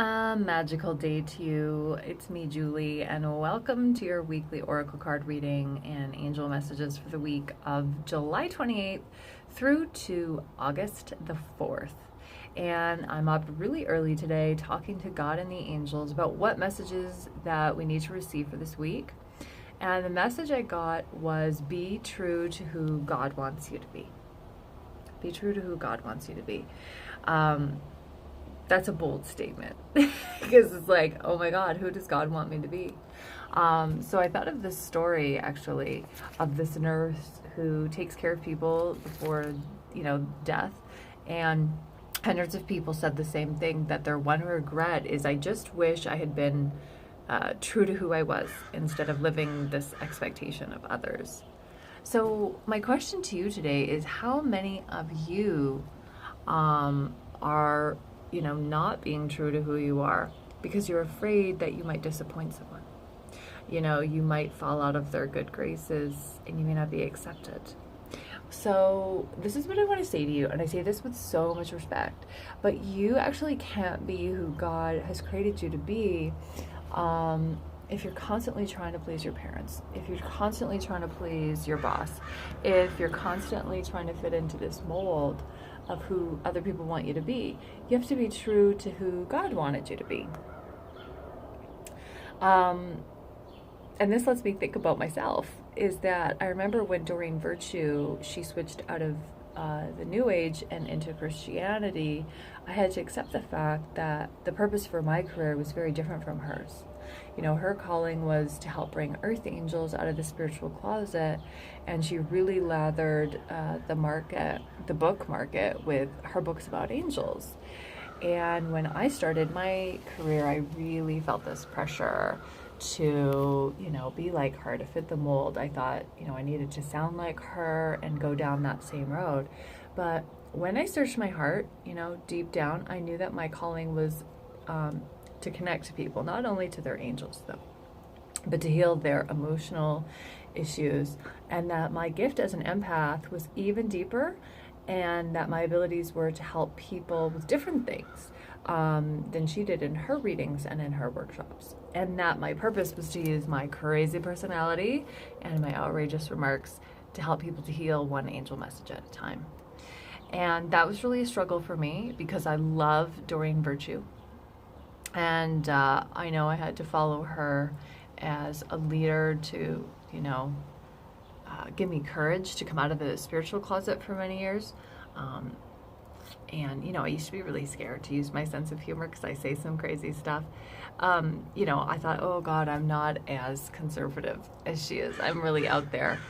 A magical day to you. It's me, Julie, and welcome to your weekly Oracle card reading and angel messages for the week of July 28th through to August the 4th. And I'm up really early today talking to God and the angels about what messages that we need to receive for this week. And the message I got was be true to who God wants you to be. Be true to who God wants you to be. That's a bold statement because it's like, oh my God, who does God want me to be? So I thought of this story actually of this nurse who takes care of people before, death. And hundreds of people said the same thing, that their one regret is, I just wish I had been true to who I was instead of living this expectation of others. So my question to you today is, how many of you are not being true to who you are because you're afraid that you might disappoint someone? You might fall out of their good graces and you may not be accepted. So this is what I want to say to you, and I say this with so much respect, but you actually can't be who God has created you to be if you're constantly trying to please your parents, if you're constantly trying to please your boss, if you're constantly trying to fit into this mold of who other people want you to be. You have to be true to who God wanted you to be. And this lets me think about myself, is that I remember when Doreen Virtue, she switched out of the New Age and into Christianity, I had to accept the fact that the purpose for my career was very different from hers. Her calling was to help bring earth angels out of the spiritual closet, and she really lathered the book market with her books about angels. And when I started my career, I really felt this pressure to, be like her, to fit the mold. I thought, I needed to sound like her and go down that same road. But when I searched my heart, deep down, I knew that my calling was to connect to people, not only to their angels though, but to heal their emotional issues, and that my gift as an empath was even deeper, and that my abilities were to help people with different things than she did in her readings and in her workshops, and that my purpose was to use my crazy personality and my outrageous remarks to help people to heal one angel message at a time. And that was really a struggle for me because I love Doreen Virtue. And I know I had to follow her as a leader to, give me courage to come out of the spiritual closet for many years. And I used to be really scared to use my sense of humor because I say some crazy stuff. I thought, oh God, I'm not as conservative as she is. I'm really out there.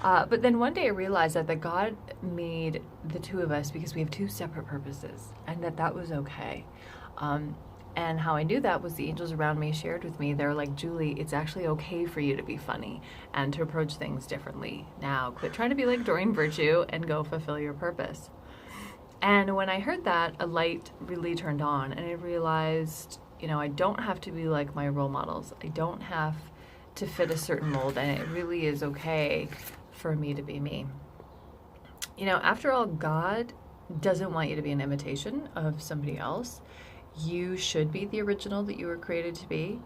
But then one day I realized that God made the two of us because we have two separate purposes, and that was okay. And how I knew that was the angels around me shared with me. They're like, Julie, it's actually okay for you to be funny and to approach things differently. Now, quit trying to be like Doreen Virtue and go fulfill your purpose. And when I heard that, a light really turned on, and I realized, I don't have to be like my role models. I don't have to fit a certain mold, and it really is okay for me to be me. After all, God doesn't want you to be an imitation of somebody else. You should be the original that you were created to be.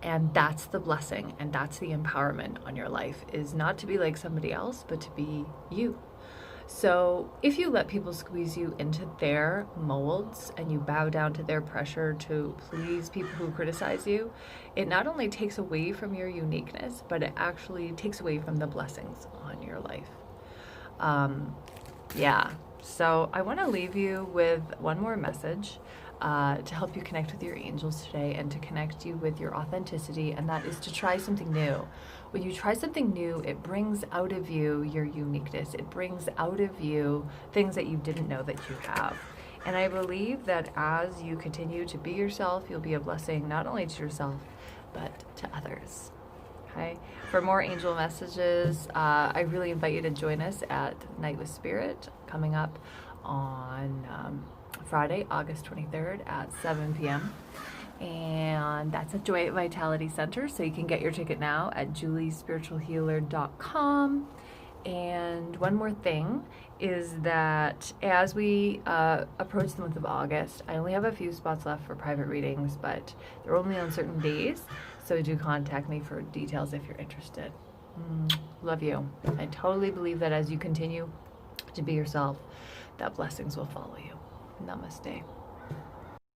And that's the blessing, and that's the empowerment on your life, is not to be like somebody else, but to be you. So if you let people squeeze you into their molds and you bow down to their pressure to please people who criticize you, it not only takes away from your uniqueness, but it actually takes away from the blessings on your life. So I want to leave you with one more message to help you connect with your angels today and to connect you with your authenticity, and that is to try something new. When you try something new, it brings out of you your uniqueness. It brings out of you things that you didn't know that you have. And I believe that as you continue to be yourself, you'll be a blessing not only to yourself, but to others. Okay? For more angel messages, I really invite you to join us at Night with Spirit coming up on Friday, August 23rd at 7 p.m. And that's at Joy at Vitality Center. So you can get your ticket now at juliespiritualhealer.com. And one more thing is that as we approach the month of August, I only have a few spots left for private readings, but they're only on certain days. So do contact me for details if you're interested. Love you. I totally believe that as you continue to be yourself, that blessings will follow you. Namaste.